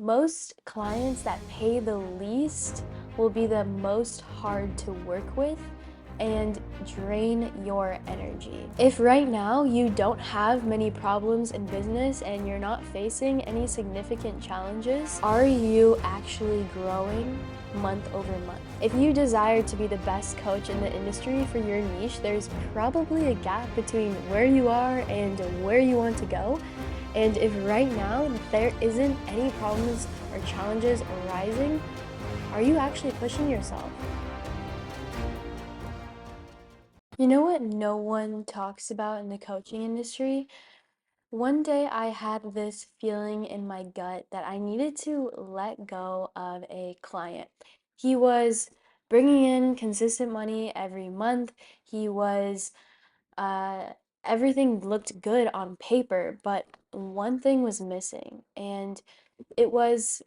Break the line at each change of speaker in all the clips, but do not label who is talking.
Most clients that pay the least will be the most hard to work with and drain your energy. If right now you don't have many problems in business and you're not facing any significant challenges, are you actually growing month over month? If you desire to be the best coach in the industry for your niche, there's probably a gap between where you are and where you want to go. And if right now there isn't any problems or challenges arising, are you actually pushing yourself? You know what no one talks about in the coaching industry? One day I had this feeling in my gut that I needed to let go of a client. He was bringing in consistent money every month. He was uh, everything looked good on paper, but one thing was missing, and it was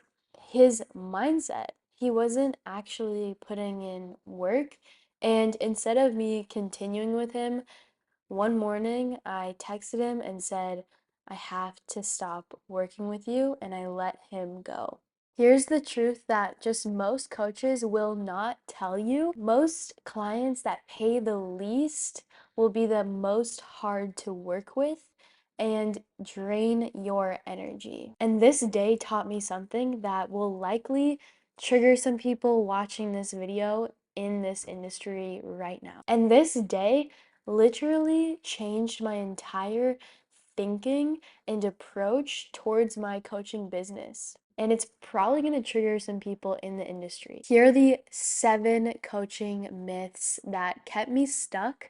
his mindset. He wasn't actually putting in work. And instead of me continuing with him, one morning I texted him and said, I have to stop working with you, and I let him go. Here's the truth that just most coaches will not tell you. Most clients that pay the least will be the most hard to work with and drain your energy. And this day taught me something that will likely trigger some people watching this video in this industry right now. And this day literally changed my entire thinking and approach towards my coaching business. And it's probably going to trigger some people in the industry. Here are the 7 coaching myths that kept me stuck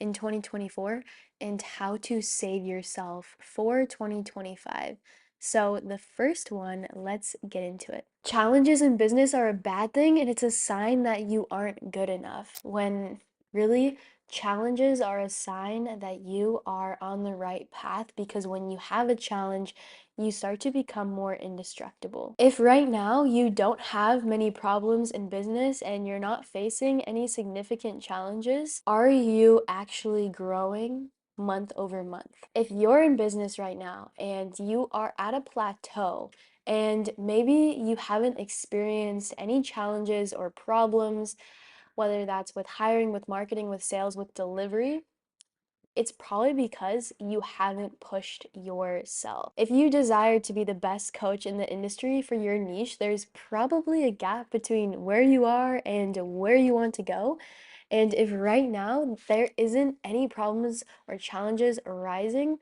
in 2024 and how to save yourself for 2025. So, the first one, let's get into it. Challenges in business are a bad thing, and it's a sign that you aren't good enough. When really, challenges are a sign that you are on the right path, because when you have a challenge, you start to become more indestructible. If right now you don't have many problems in business and you're not facing any significant challenges, are you actually growing month over month? If you're in business right now and you are at a plateau and maybe you haven't experienced any challenges or problems, whether that's with hiring, with marketing, with sales, with delivery, it's probably because you haven't pushed yourself. If you desire to be the best coach in the industry for your niche, there's probably a gap between where you are and where you want to go. And if right now there isn't any problems or challenges arising,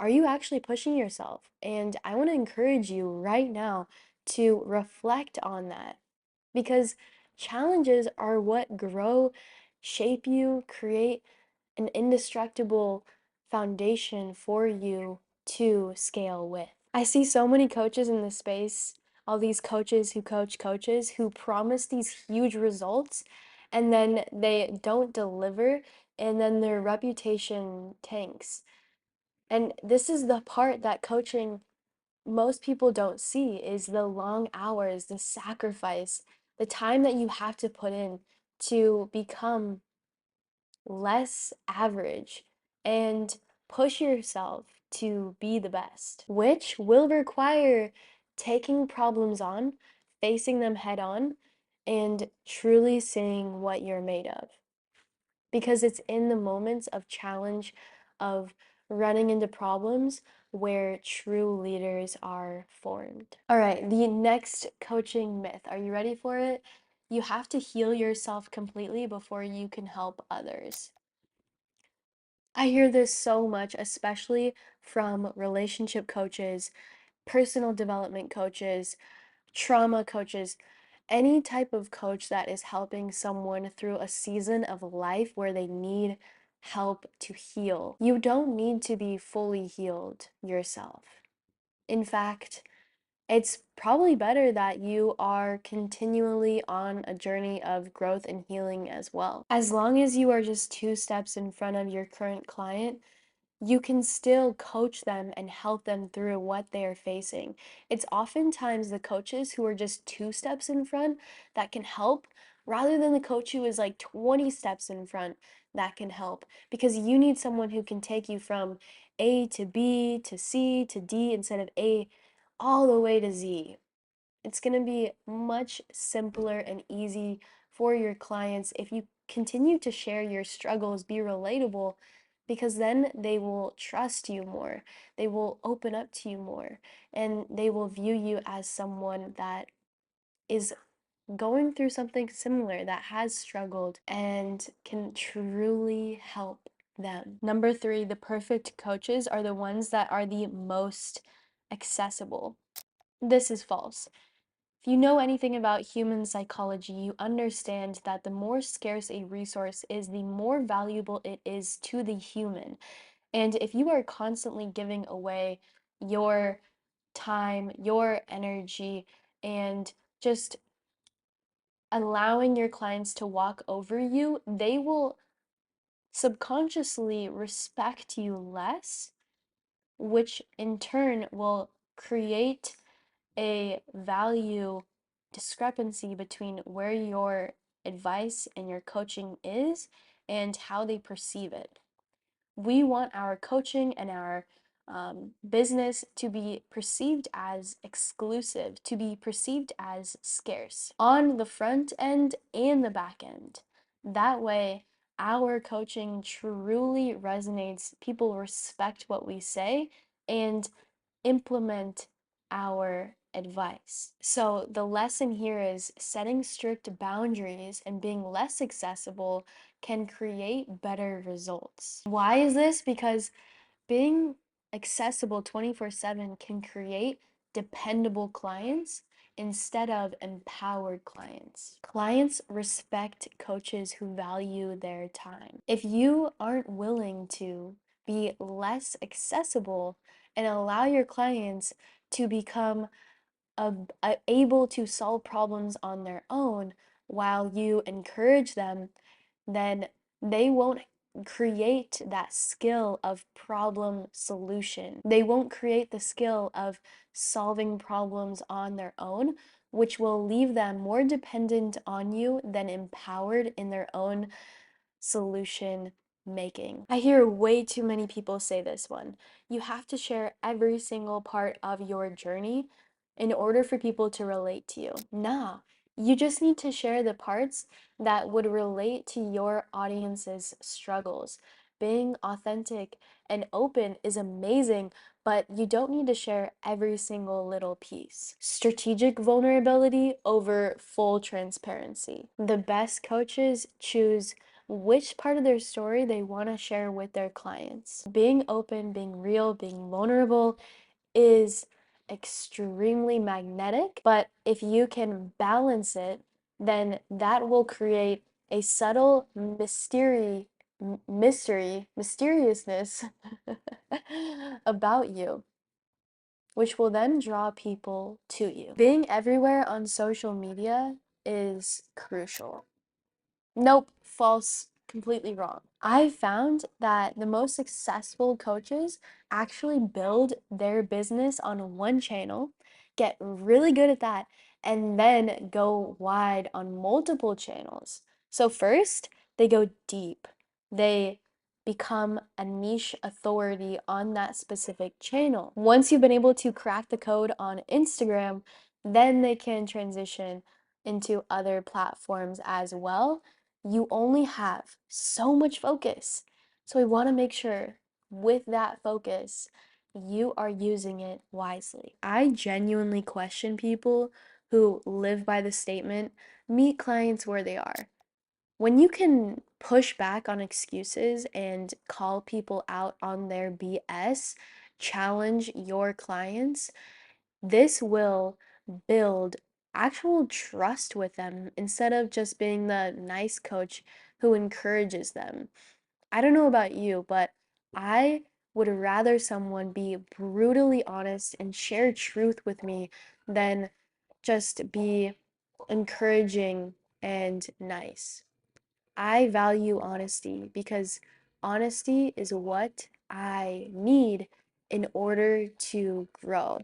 are you actually pushing yourself? And I want to encourage you right now to reflect on that, because challenges are what grow, shape you, create an indestructible foundation for you to scale with. I see so many coaches in this space, all these coaches who coach coaches who promise these huge results and then they don't deliver, and then their reputation tanks. And this is the part that coaching most people don't see, is the long hours, the sacrifice, the time that you have to put in to become less average and push yourself to be the best, which will require taking problems on, facing them head on, and truly seeing what you're made of. Because it's in the moments of challenge, of running into problems, where true leaders are formed. All right, the next coaching myth. Are you ready for it? You have to heal yourself completely before you can help others. I hear this so much, especially from relationship coaches, personal development coaches, trauma coaches, any type of coach that is helping someone through a season of life where they need help to heal. You don't need to be fully healed yourself. In fact, it's probably better that you are continually on a journey of growth and healing as well. As long as you are just 2 steps in front of your current client, you can still coach them and help them through what they are facing. It's oftentimes the coaches who are just 2 steps in front that can help, rather than the coach who is like 20 steps in front that can help, because you need someone who can take you from A to B to C to D instead of A all the way to Z. It's going to be much simpler and easy for your clients if you continue to share your struggles, be relatable, because then they will trust you more. They will open up to you more, and they will view you as someone that is going through something similar, that has struggled and can truly help them. Number three, the perfect coaches are the ones that are the most accessible. This is false. If you know anything about human psychology, you understand that the more scarce a resource is, the more valuable it is to the human. And if you are constantly giving away your time, your energy, and just allowing your clients to walk over you, they will subconsciously respect you less, which in turn will create a value discrepancy between where your advice and your coaching is and how they perceive it. We want our coaching and our business to be perceived as exclusive, to be perceived as scarce on the front end and the back end. That way, our coaching truly resonates, people respect what we say, and implement our advice. So, the lesson here is setting strict boundaries and being less accessible can create better results. Why is this? Because being accessible 24/7 can create dependable clients instead of empowered clients. Clients respect coaches who value their time. If you aren't willing to be less accessible and allow your clients to become able to solve problems on their own while you encourage them, then they won't create that skill of problem solution. They won't create the skill of solving problems on their own, which will leave them more dependent on you than empowered in their own solution making. I hear way too many people say this one. You have to share every single part of your journey in order for people to relate to you. Nah, you just need to share the parts that would relate to your audience's struggles. Being authentic and open is amazing, but you don't need to share every single little piece. Strategic vulnerability over full transparency. The best coaches choose which part of their story they want to share with their clients. Being open, being real, being vulnerable is extremely magnetic, but if you can balance it, then that will create a subtle mysteriousness about you, which will then draw people to you. Being everywhere on social media is crucial. Nope, false, completely wrong. I found that the most successful coaches actually build their business on one channel, get really good at that, and then go wide on multiple channels. So, first, they go deep. They become a niche authority on that specific channel. Once you've been able to crack the code on Instagram, then they can transition into other platforms as well. You only have so much focus. So we want to make sure with that focus, you are using it wisely. I genuinely question people who live by the statement, meet clients where they are. When you can push back on excuses and call people out on their BS, challenge your clients, this will build actual trust with them instead of just being the nice coach who encourages them. I don't know about you, but I would rather someone be brutally honest and share truth with me than just be encouraging and nice. I value honesty because honesty is what I need in order to grow.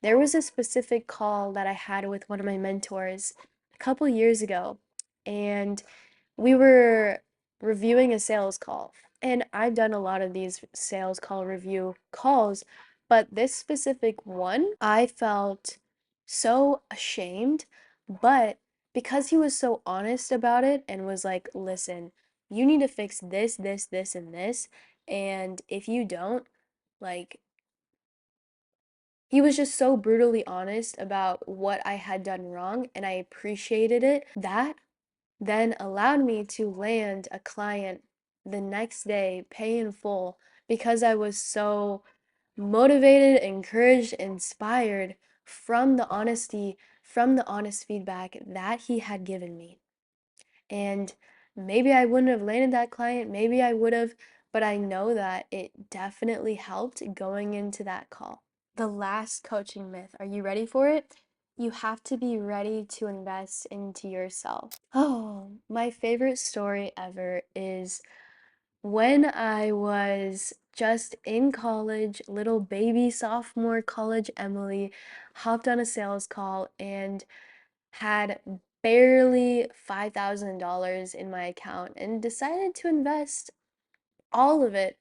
There was a specific call that I had with one of my mentors a couple years ago, and we were reviewing a sales call. And I've done a lot of these sales call review calls, but this specific one, I felt so ashamed, but because he was so honest about it and was like, listen, you need to fix this, this, this, and this. And if you don't, like, he was just so brutally honest about what I had done wrong, and I appreciated it. That then allowed me to land a client the next day, pay in full, because I was so motivated, encouraged, inspired from the honesty, from the honest feedback that he had given me. And maybe I wouldn't have landed that client, maybe I would have, but I know that it definitely helped going into that call. The last coaching myth. Are you ready for it? You have to be ready to invest into yourself. Oh, my favorite story ever is when I was just in college, little baby sophomore college Emily hopped on a sales call and had barely $5,000 in my account and decided to invest all of it,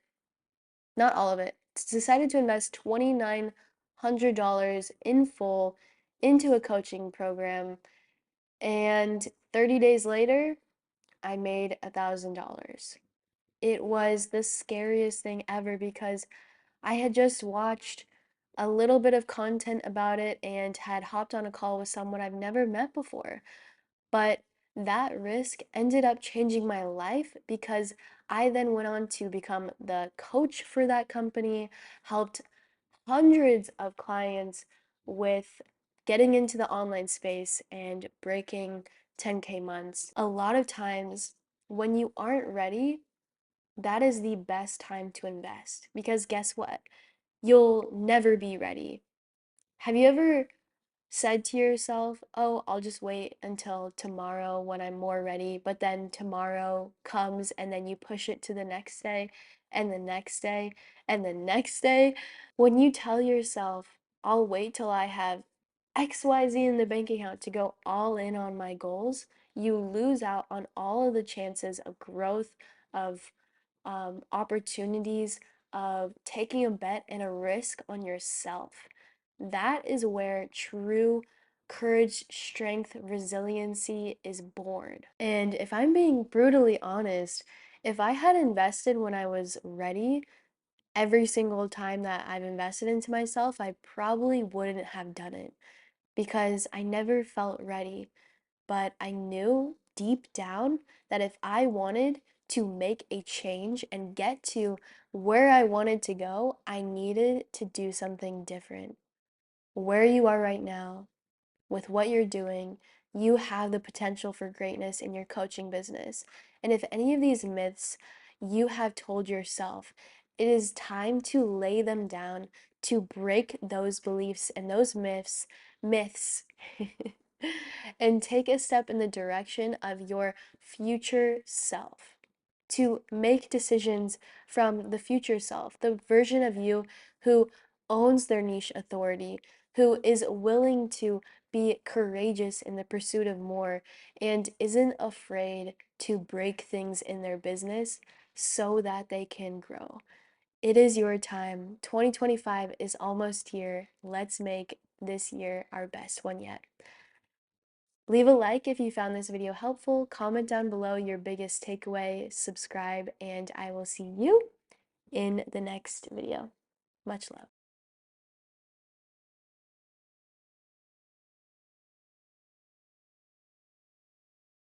not all of it, decided to invest $2,900 in full into a coaching program. And 30 days later, I made $1,000. It was the scariest thing ever because I had just watched a little bit of content about it and had hopped on a call with someone I've never met before. But that risk ended up changing my life because I then went on to become the coach for that company, helped hundreds of clients with getting into the online space and breaking 10K months. A lot of times, when you aren't ready, that is the best time to invest because guess what? You'll never be ready. Have you ever said to yourself, oh, I'll just wait until tomorrow when I'm more ready, but then tomorrow comes and then you push it to the next day and the next day and the next day? When you tell yourself, I'll wait till I have XYZ in the bank account to go all in on my goals, you lose out on all of the chances of growth, of opportunities, of taking a bet and a risk on yourself. That is where true courage, strength, resiliency is born. And if I'm being brutally honest, if I had invested when I was ready, every single time that I've invested into myself, I probably wouldn't have done it because I never felt ready. But I knew deep down that if I wanted to make a change and get to where I wanted to go, I needed to do something different. Where you are right now, with what you're doing, you have the potential for greatness in your coaching business. And if any of these myths you have told yourself, it is time to lay them down, to break those beliefs and those myths, and take a step in the direction of your future self. To make decisions from the future self, the version of you who owns their niche authority, who is willing to be courageous in the pursuit of more, and isn't afraid to break things in their business so that they can grow. It is your time. 2025 is almost here. Let's make this year our best one yet. Leave a like if you found this video helpful, comment down below your biggest takeaway, subscribe, and I will see you in the next video. Much love.